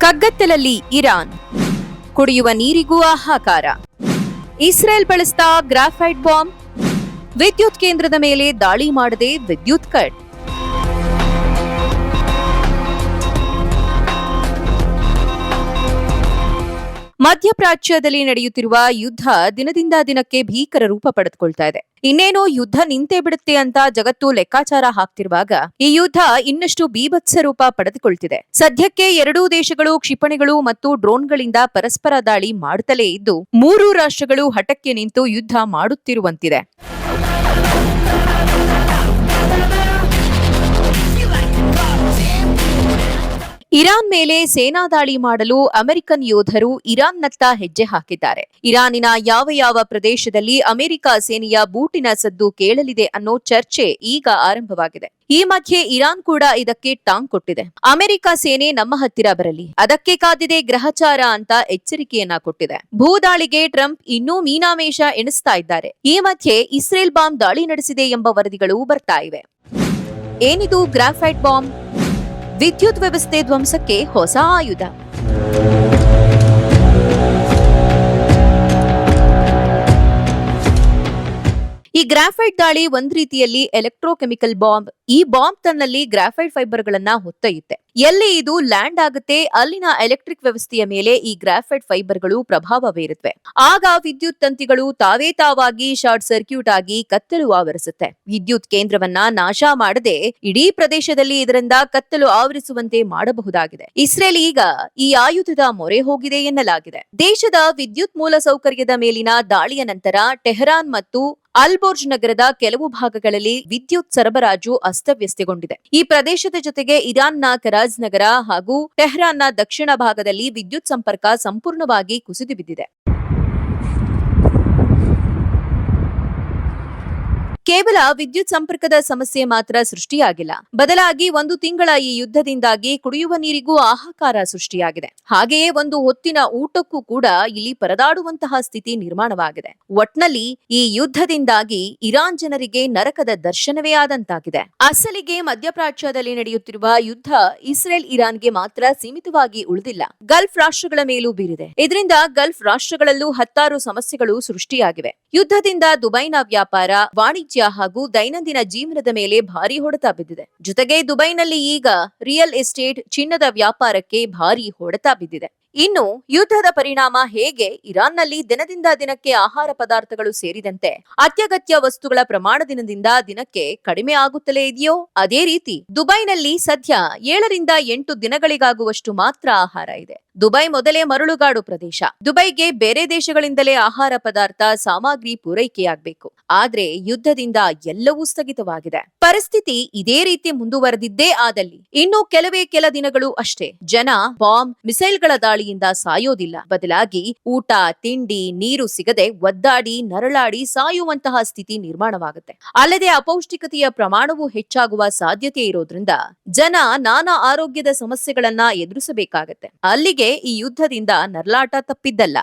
ಕಗ್ಗತ್ತಲಲ್ಲಿ Iran, ಕುಡಿಯುವ ನೀರಿಗೂ ಹಾಹಾಕಾರ. Israel ಬಳಸಿದ ಗ್ರಾಫೈಟ್ ಬಾಂಬ್, ವಿದ್ಯುತ್ ಕೇಂದ್ರದ ಮೇಲೆ ದಾಳಿ ಮಾಡದೆ ವಿದ್ಯುತ್ ಕಟ್. ಮಧ್ಯಪ್ರಾಚ್ಯದಲ್ಲಿ ನಡೆಯುತ್ತಿರುವ ಯುದ್ಧ ದಿನದಿಂದ ದಿನಕ್ಕೆ ಭೀಕರ ರೂಪ ಪಡೆದುಕೊಳ್ತಾ ಇದೆ. ಇನ್ನೇನೋ ಯುದ್ಧ ನಿಂತೇ ಬಿಡುತ್ತೆ ಅಂತ ಜಗತ್ತು ಲೆಕ್ಕಾಚಾರ ಹಾಕ್ತಿರುವಾಗ ಈ ಯುದ್ಧ ಇನ್ನಷ್ಟು ಬೀಭತ್ಸ ರೂಪ ಪಡೆದುಕೊಳ್ತಿದೆ. ಸದ್ಯಕ್ಕೆ ಎರಡೂ ದೇಶಗಳು ಕ್ಷಿಪಣಿಗಳು ಮತ್ತು ಡ್ರೋನ್ಗಳಿಂದ ಪರಸ್ಪರ ದಾಳಿ ಮಾಡುತ್ತಲೇ ಇದ್ದು, ಮೂರೂ ರಾಷ್ಟ್ರಗಳು ಹಠಕ್ಕೆ ನಿಂತು ಯುದ್ಧ ಮಾಡುತ್ತಿರುವಂತಿದೆ. ಇರಾನ್ ಮೇಲೆ ಸೇನಾ ದಾಳಿ ಮಾಡಲು ಅಮೆರಿಕನ್ ಯೋಧರು ಇರಾನ್ನತ್ತ ಹೆಜ್ಜೆ ಹಾಕಿದ್ದಾರೆ. ಇರಾನಿನ ಯಾವ ಪ್ರದೇಶದಲ್ಲಿ ಅಮೆರಿಕ ಸೇನೆಯ ಬೂಟಿನ ಸದ್ದು ಕೇಳಲಿದೆ ಅನ್ನೋ ಚರ್ಚೆ ಈಗ ಆರಂಭವಾಗಿದೆ. ಈ ಮಧ್ಯೆ ಇರಾನ್ ಕೂಡ ಇದಕ್ಕೆ ಟಾಂಗ್ ಕೊಟ್ಟಿದೆ. ಅಮೆರಿಕ ಸೇನೆ ನಮ್ಮ ಹತ್ತಿರ ಬರಲಿ, ಅದಕ್ಕೆ ಕಾದಿದೆ ಗ್ರಹಚಾರ ಅಂತ ಎಚ್ಚರಿಕೆಯನ್ನ ಕೊಟ್ಟಿದೆ. ಭೂದಾಳಿಗೆ ಟ್ರಂಪ್ ಇನ್ನೂ ಮೀನಾಮೇಷ ಎಣಿಸ್ತಾ ಇದ್ದಾರೆ. ಈ ಮಧ್ಯೆ ಇಸ್ರೇಲ್ ಬಾಂಬ್ ದಾಳಿ ನಡೆಸಿದೆ ಎಂಬ ವರದಿಗಳು ಬರ್ತಾ ಇವೆ. ಏನಿದು ಗ್ರಾಫೈಟ್ ಬಾಂಬ್? ವಿದ್ಯುತ್ ವ್ಯವಸ್ಥೆ ಧ್ವಂಸಕ್ಕೆ ಹೊಸ ಆಯುಧ. ಈ ಗ್ರಾಫೈಟ್ ದಾಳಿ ಒಂದ್ ರೀತಿಯಲ್ಲಿ ಎಲೆಕ್ಟ್ರೋಕೆಮಿಕಲ್ ಬಾಂಬ್. ಈ ಬಾಂಬ್ ತನ್ನಲ್ಲಿ ಗ್ರಾಫೈಟ್ ಫೈಬರ್ಗಳನ್ನ ಹೊತ್ತೊಯ್ಯುತ್ತೆ. ಎಲ್ಲಿ ಇದು ಲ್ಯಾಂಡ್ ಆಗುತ್ತೆ ಅಲ್ಲಿನ ಎಲೆಕ್ಟ್ರಿಕ್ ವ್ಯವಸ್ಥೆಯ ಮೇಲೆ ಈ ಗ್ರಾಫೈಟ್ ಫೈಬರ್ಗಳು ಪ್ರಭಾವ ಬೀರುತ್ತವೆ. ಆಗ ವಿದ್ಯುತ್ ತಂತಿಗಳು ತಾವಾಗಿ ಶಾರ್ಟ್ ಸರ್ಕ್ಯೂಟ್ ಆಗಿ ಕತ್ತಲು ಆವರಿಸುತ್ತೆ. ವಿದ್ಯುತ್ ಕೇಂದ್ರವನ್ನ ನಾಶ ಮಾಡದೆ ಇಡೀ ಪ್ರದೇಶದಲ್ಲಿ ಇದರಿಂದ ಕತ್ತಲು ಆವರಿಸುವಂತೆ ಮಾಡಬಹುದಾಗಿದೆ. ಇಸ್ರೇಲ್ ಈಗ ಈ ಆಯುಧದ ಮೊರೆ ಹೋಗಿದೆ ಎನ್ನಲಾಗಿದೆ. ದೇಶದ ವಿದ್ಯುತ್ ಮೂಲ ಸೌಕರ್ಯದ ಮೇಲಿನ ದಾಳಿಯ ನಂತರ ಟೆಹರಾನ್ ಮತ್ತು ಅಲ್ಬೋರ್ಜ್ ನಗರದ ಕೆಲವು ಭಾಗಗಳಲ್ಲಿ ವಿದ್ಯುತ್ ಸರಬರಾಜು ಅಸ್ತವ್ಯಸ್ತಗೊಂಡಿದೆ. ಈ ಪ್ರದೇಶದ ಜೊತೆಗೆ ಇರಾನ್ನ ಕರಾಜ್ ನಗರ ಹಾಗೂ ಟೆಹರಾನ್ನ ದಕ್ಷಿಣ ಭಾಗದಲ್ಲಿ ವಿದ್ಯುತ್ ಸಂಪರ್ಕ ಸಂಪೂರ್ಣವಾಗಿ ಕುಸಿದು ಬಿದ್ದಿದೆ. ಕೇವಲ ವಿದ್ಯುತ್ ಸಂಪರ್ಕದ ಸಮಸ್ಯೆ ಮಾತ್ರ ಸೃಷ್ಟಿಯಾಗಿಲ್ಲ, ಬದಲಾಗಿ ಒಂದು ತಿಂಗಳ ಈ ಯುದ್ಧದಿಂದಾಗಿ ಕುಡಿಯುವ ನೀರಿಗೂ ಹಾಹಾಕಾರ ಸೃಷ್ಟಿಯಾಗಿದೆ. ಹಾಗೆಯೇ ಒಂದು ಹೊತ್ತಿನ ಊಟಕ್ಕೂ ಕೂಡ ಇಲ್ಲಿ ಪರದಾಡುವಂತಹ ಸ್ಥಿತಿ ನಿರ್ಮಾಣವಾಗಿದೆ. ಒಟ್ನಲ್ಲಿ ಈ ಯುದ್ಧದಿಂದಾಗಿ ಇರಾನ್ ಜನರಿಗೆ ನರಕದ ದರ್ಶನವೇ ಆದಂತಾಗಿದೆ. ಅಸಲಿಗೆ ಮಧ್ಯಪ್ರಾಚ್ಯದಲ್ಲಿ ನಡೆಯುತ್ತಿರುವ ಯುದ್ಧ ಇಸ್ರೇಲ್ ಇರಾನ್ಗೆ ಮಾತ್ರ ಸೀಮಿತವಾಗಿ ಉಳಿದಿಲ್ಲ, ಗಲ್ಫ್ ರಾಷ್ಟ್ರಗಳ ಮೇಲೂ ಬೀರಿದೆ. ಇದರಿಂದ ಗಲ್ಫ್ ರಾಷ್ಟ್ರಗಳಲ್ಲೂ ಹತ್ತಾರು ಸಮಸ್ಯೆಗಳು ಸೃಷ್ಟಿಯಾಗಿವೆ. ಯುದ್ಧದಿಂದ ದುಬೈನ ವ್ಯಾಪಾರ, ವಾಣಿಜ್ಯ ಹಾಗೂ ದೈನಂದಿನ ಜೀವನದ ಮೇಲೆ ಭಾರಿ ಹೊಡೆತ ಬಿದ್ದಿದೆ. ಜೊತೆಗೆ ದುಬೈನಲ್ಲಿ ಈಗ ರಿಯಲ್ ಎಸ್ಟೇಟ್, ಚಿನ್ನದ ವ್ಯಾಪಾರಕ್ಕೆ ಭಾರಿ ಹೊಡೆತ ಬಿದ್ದಿದೆ. ಇನ್ನು ಯುದ್ಧದ ಪರಿಣಾಮ ಹೇಗೆ ಇರಾನ್ನಲ್ಲಿ ದಿನದಿಂದ ದಿನಕ್ಕೆ ಆಹಾರ ಪದಾರ್ಥಗಳು ಸೇರಿದಂತೆ ಅತ್ಯಗತ್ಯ ವಸ್ತುಗಳ ಪ್ರಮಾಣ ದಿನದಿಂದ ದಿನಕ್ಕೆ ಕಡಿಮೆ ಆಗುತ್ತಲೇ ಇದೆಯೋ, ಅದೇ ರೀತಿ ದುಬೈನಲ್ಲಿ ಸದ್ಯ 7 ರಿಂದ 8 ದಿನಗಳಿಗಾಗುವಷ್ಟು ಮಾತ್ರ ಆಹಾರ ಇದೆ. ದುಬೈ ಮೊದಲೇ ಮರಳುಗಾಡು ಪ್ರದೇಶ. ದುಬೈಗೆ ಬೇರೆ ದೇಶಗಳಿಂದಲೇ ಆಹಾರ ಪದಾರ್ಥ ಸಾಮಗ್ರಿ ಪೂರೈಕೆಯಾಗಬೇಕು. ಆದ್ರೆ ಯುದ್ಧದಿಂದ ಎಲ್ಲವೂ ಸ್ಥಗಿತವಾಗಿದೆ. ಪರಿಸ್ಥಿತಿ ಇದೇ ರೀತಿ ಮುಂದುವರೆದಿದ್ದೇ ಆದಲ್ಲಿ ಇನ್ನು ಕೆಲ ದಿನಗಳು ಅಷ್ಟೇ ಜನ ಬಾಂಬ್, ಮಿಸೈಲ್ಗಳ ದಾಳಿಯಿಂದ ಸಾಯೋದಿಲ್ಲ, ಬದಲಾಗಿ ಊಟ, ತಿಂಡಿ, ನೀರು ಸಿಗದೆ ಒದ್ದಾಡಿ ನರಳಾಡಿ ಸಾಯುವಂತಹ ಸ್ಥಿತಿ ನಿರ್ಮಾಣವಾಗುತ್ತೆ. ಅಲ್ಲದೆ ಅಪೌಷ್ಟಿಕತೆಯ ಪ್ರಮಾಣವೂ ಹೆಚ್ಚಾಗುವ ಸಾಧ್ಯತೆ ಇರೋದ್ರಿಂದ ಜನ ನಾನಾ ಆರೋಗ್ಯದ ಸಮಸ್ಯೆಗಳನ್ನ ಎದುರಿಸಬೇಕಾಗತ್ತೆ. ಅಲ್ಲಿಗೆ ಈ ಯುದ್ಧದಿಂದ ನರಳಾಟ ತಪ್ಪಿದ್ದಲ್ಲ.